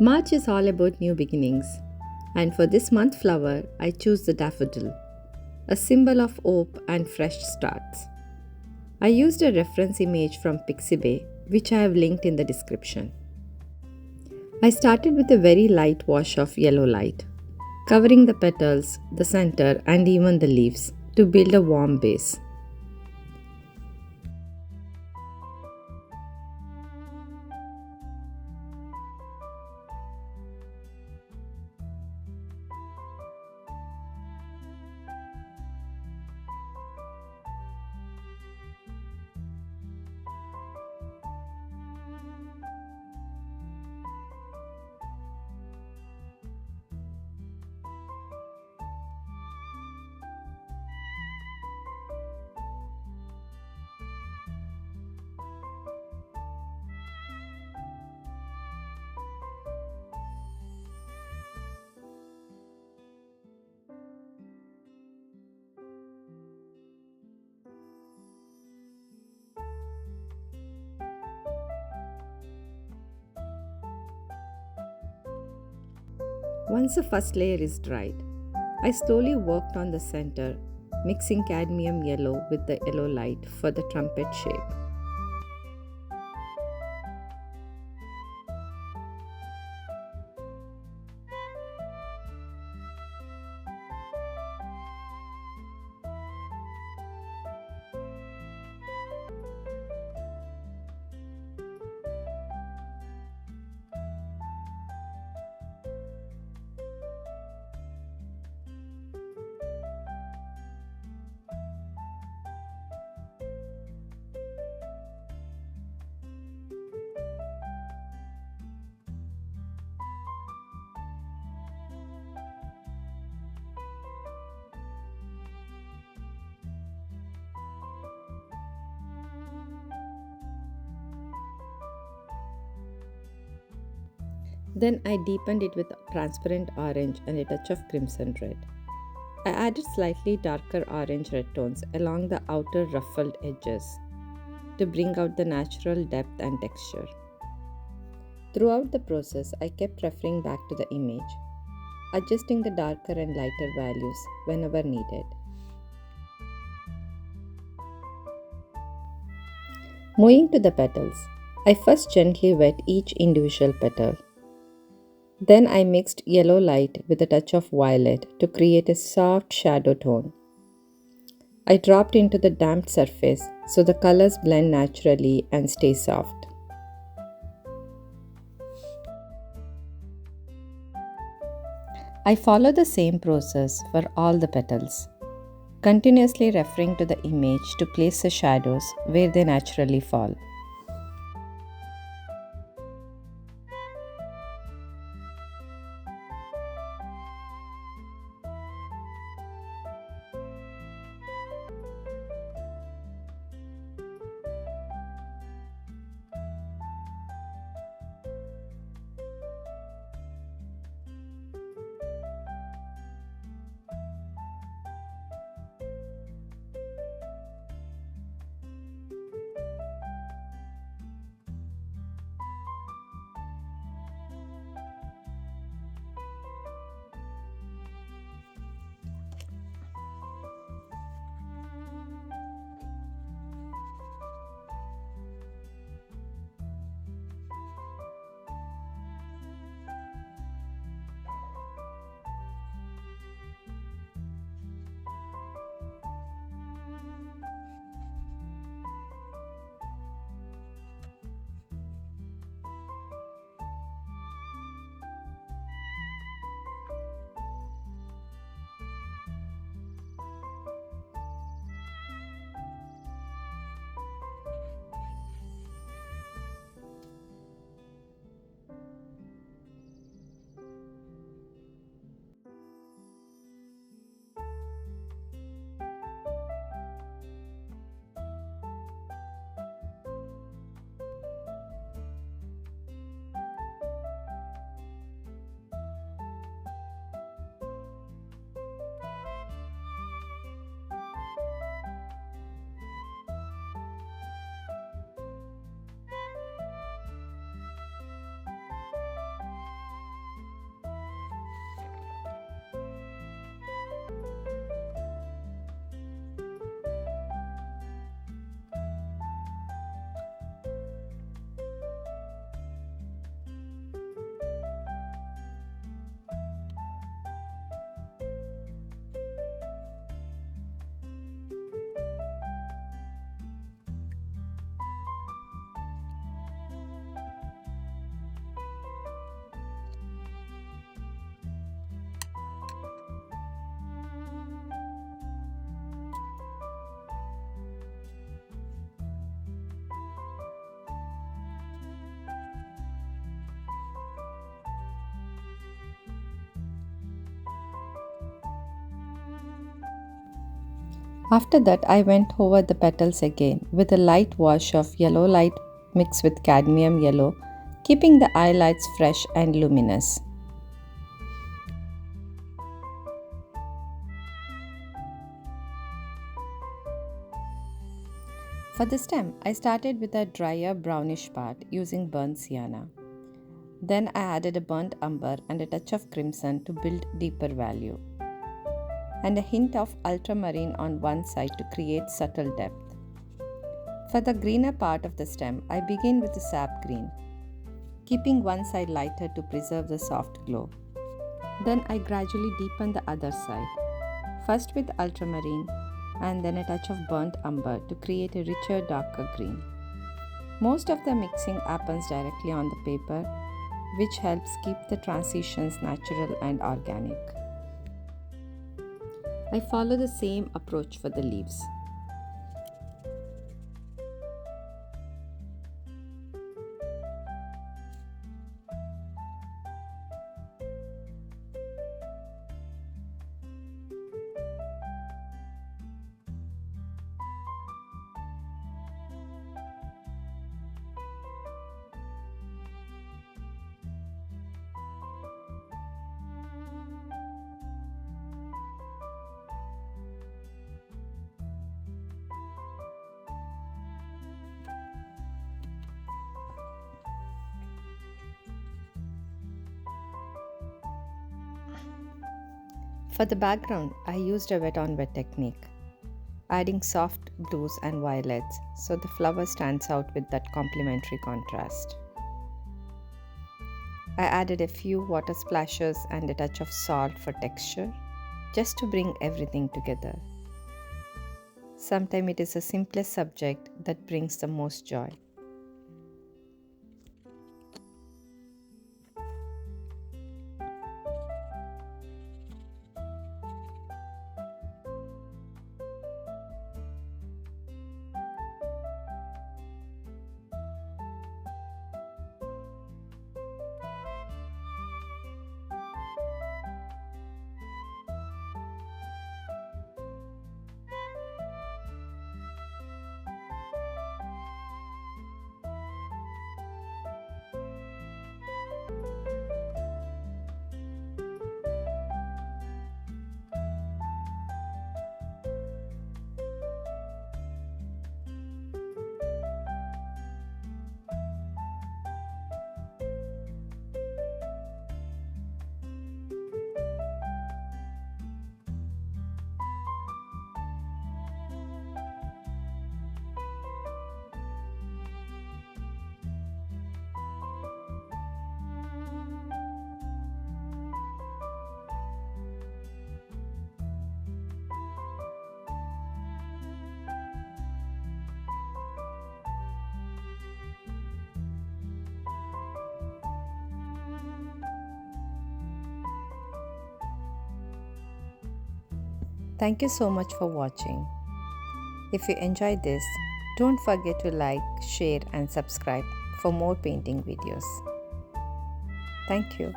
March is all about new beginnings, and for this month flower, I choose the daffodil, a symbol of hope and fresh starts. I used a reference image from Pixabay, which I have linked in the description. I started with a very light wash of yellow light, covering the petals, the center, and even the leaves to build a warm base. Once the first layer is dried, I slowly worked on the center, mixing cadmium yellow with the yellow light for the trumpet shape. Then I deepened it with transparent orange and a touch of crimson red. I added slightly darker orange red tones along the outer ruffled edges to bring out the natural depth and texture. Throughout the process, I kept referring back to the image, adjusting the darker and lighter values whenever needed. Moving to the petals, I first gently wet each individual petal. Then I mixed yellow light with a touch of violet to create a soft shadow tone. I dropped into the damp surface so the colors blend naturally and stay soft. I follow the same process for all the petals, continuously referring to the image to place the shadows where they naturally fall. After that, I went over the petals again with a light wash of yellow light mixed with cadmium yellow, keeping the highlights fresh and luminous. For the stem, I started with a drier brownish part using burnt sienna. Then I added a burnt umber and a touch of crimson to build deeper value, and a hint of ultramarine on one side to create subtle depth. For the greener part of the stem, I begin with the sap green, keeping one side lighter to preserve the soft glow. Then I gradually deepen the other side, first with ultramarine and then a touch of burnt umber to create a richer, darker green. Most of the mixing happens directly on the paper, which helps keep the transitions natural and organic. I follow the same approach for the leaves. For the background, I used a wet on wet technique, adding soft blues and violets so the flower stands out with that complementary contrast. I added a few water splashes and a touch of salt for texture, just to bring everything together. Sometimes it is the simplest subject that brings the most joy. Thank you so much for watching. If you enjoyed this, don't forget to like, share and subscribe for more painting videos. Thank you.